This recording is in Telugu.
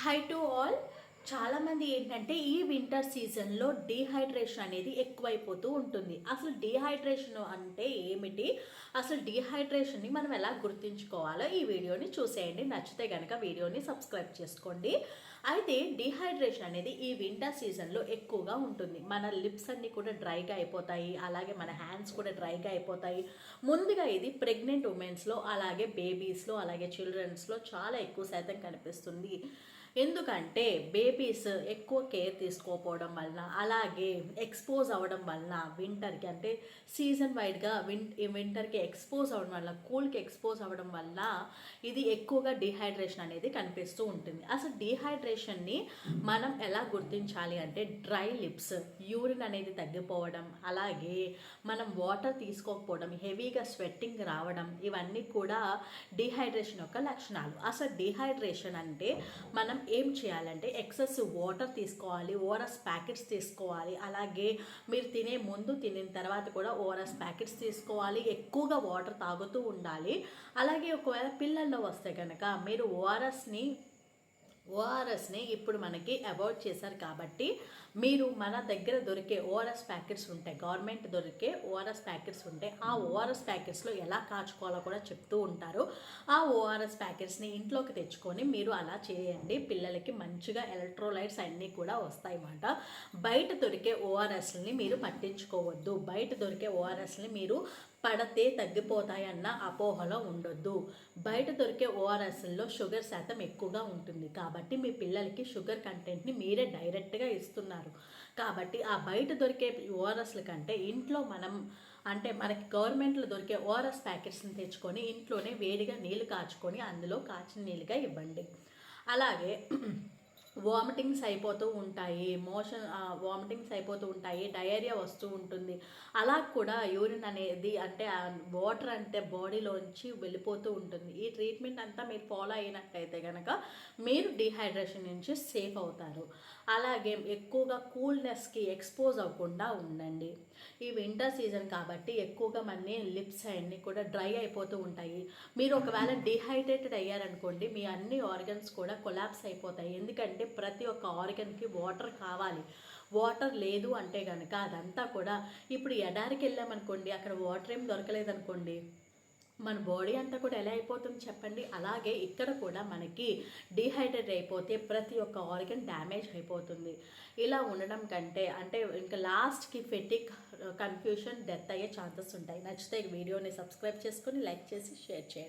High to all. చాలామంది ఏంటంటే ఈ వింటర్ సీజన్లో డీహైడ్రేషన్ అనేది ఎక్కువైపోతూ ఉంటుంది. అసలు డీహైడ్రేషన్ అంటే ఏమిటి, అసలు డీహైడ్రేషన్ని మనం ఎలా గుర్తుంచుకోవాలో ఈ వీడియోని చూసేయండి. నచ్చితే కనుక వీడియోని సబ్స్క్రైబ్ చేసుకోండి. అయితే డీహైడ్రేషన్ అనేది ఈ వింటర్ సీజన్లో ఎక్కువగా ఉంటుంది. మన లిప్స్ అన్నీ కూడా డ్రైగా అయిపోతాయి, అలాగే మన హ్యాండ్స్ కూడా డ్రైగా అయిపోతాయి. ముందుగా ఇది ప్రెగ్నెంట్ ఉమెన్స్లో, అలాగే బేబీస్లో, అలాగే చిల్డ్రన్స్లో చాలా ఎక్కువ శాతం కనిపిస్తుంది. ఎందుకంటే బేబీస్ ఎక్కువ కేర్ తీసుకోకపోవడం వలన, అలాగే ఎక్స్పోజ్ అవ్వడం వలన వింటర్కి, అంటే సీజన్ వైడ్గా వింటర్కి ఎక్స్పోజ్ అవ్వడం వల్ల, కూల్కి ఎక్స్పోజ్ అవ్వడం వల్ల ఇది ఎక్కువగా డీహైడ్రేషన్ అనేది కనిపిస్తూ ఉంటుంది. అసలు డీహైడ్రేషన్ని మనం ఎలా గుర్తించాలి అంటే డ్రై లిప్స్, యూరిన్ అనేది తగ్గిపోవడం, అలాగే మనం వాటర్ తీసుకోకపోవడం, హెవీగా స్వెట్టింగ్ రావడం, ఇవన్నీ కూడా డీహైడ్రేషన్ యొక్క లక్షణాలు. అసలు డీహైడ్రేషన్ అంటే మనం ఏం చేయాలంటే ఎక్సెస్ వాటర్ తీసుకోవాలి, ఓఆర్ఎస్ ప్యాకెట్స్ తీసుకోవాలి, అలాగే మీరు తినే ముందు తినిన తర్వాత కూడా ఓఆర్ఎస్ ప్యాకెట్స్ తీసుకోవాలి, ఎక్కువగా వాటర్ తాగుతూ ఉండాలి. అలాగే ఒకవేళ పిల్లల్లో వస్తే కనుక మీరు ఓఆర్ఎస్ని ఇప్పుడు మనకి అవాయిడ్ చేశారు కాబట్టి మీరు మన దగ్గర దొరికే ఓఆర్ఎస్ ప్యాకెట్స్ ఉంటాయి, గవర్నమెంట్ దొరికే ఓఆర్ఎస్ ప్యాకెట్స్ ఉంటాయి. ఆ ఓఆర్ఎస్ ప్యాకెట్స్లో ఎలా కాచుకోవాలో కూడా చెప్తూ ఉంటారు. ఆ ఓఆర్ఎస్ ప్యాకెట్స్ని ఇంట్లోకి తెచ్చుకొని మీరు అలా చేయండి. పిల్లలకి మంచిగా ఎలక్ట్రోలైట్స్ అన్నీ కూడా వస్తాయి అన్నమాట. బయట దొరికే ఓఆర్ఎస్ని మీరు పట్టించుకోవద్దు. బయట దొరికే ఓఆర్ఎస్ని మీరు పడితే తగ్గిపోతాయన్న అపోహలో ఉండొద్దు. బయట దొరికే ఓఆర్ఎస్లో షుగర్ శాతం ఎక్కువగా ఉంటుంది కాబట్టి మీ పిల్లలకి షుగర్ కంటెంట్ని మీరే డైరెక్ట్గా ఇస్తున్నారు. కాబట్టి ఆ బయట దొరికే ఓఆర్ఎస్ల కంటే ఇంట్లో అంటే మనకి గవర్నమెంట్లో దొరికే ఓఆర్ఎస్ ప్యాకెట్స్ని తెచ్చుకొని ఇంట్లోనే వేడిగా నీళ్ళు కాచుకొని అందులో కాచిన నీళ్ళుగా ఇవ్వండి. అలాగే వామిటింగ్స్ అయిపోతూ ఉంటాయి, వామిటింగ్స్ అయిపోతూ ఉంటాయి, డయేరియా వస్తూ ఉంటుంది. అలా కూడా యూరిన్ అనేది అంటే వాటర్ అంటే బాడీలోంచి వెళ్ళిపోతూ ఉంటుంది. ఈ ట్రీట్మెంట్ అంతా మీరు ఫాలో అయినట్టయితే కనుక మీరు డీహైడ్రేషన్ నుంచి సేఫ్ అవుతారు. అలాగే ఎక్కువగా కూల్నెస్కి ఎక్స్పోజ్ అవ్వకుండా ఉండండి. ఈ వింటర్ సీజన్ కాబట్టి ఎక్కువగా మన లిప్స్ అన్నీ కూడా డ్రై అయిపోతూ ఉంటాయి. మీరు ఒకవేళ డీహైడ్రేటెడ్ అయ్యారనుకోండి, మీ అన్ని ఆర్గన్స్ కూడా కొలాప్స్ అయిపోతాయి. ఎందుకంటే ప్రతి ఒక్క ఆర్గన్కి వాటర్ కావాలి. వాటర్ లేదు అంటే కనుక అదంతా కూడా, ఇప్పుడు ఎడారికి వెళ్ళామనుకోండి, అక్కడ వాటర్ ఏం దొరకలేదనుకోండి, మన బాడీ అంతా కూడా ఎలా అయిపోతుంది చెప్పండి. అలాగే ఇక్కడ కూడా మనకి డీహైడ్రేట్ అయిపోతే ప్రతి ఒక్క ఆర్గన్ డ్యామేజ్ అయిపోతుంది. ఇలా ఉండడం కంటే అంటే ఇంకా లాస్ట్కి ఫెటిక్, కన్ఫ్యూషన్, డెత్ అయ్యే ఛాన్సెస్ ఉంటాయి. నచ్చితే వీడియోని సబ్స్క్రైబ్ చేసుకొని లైక్ చేసి షేర్ చేయండి.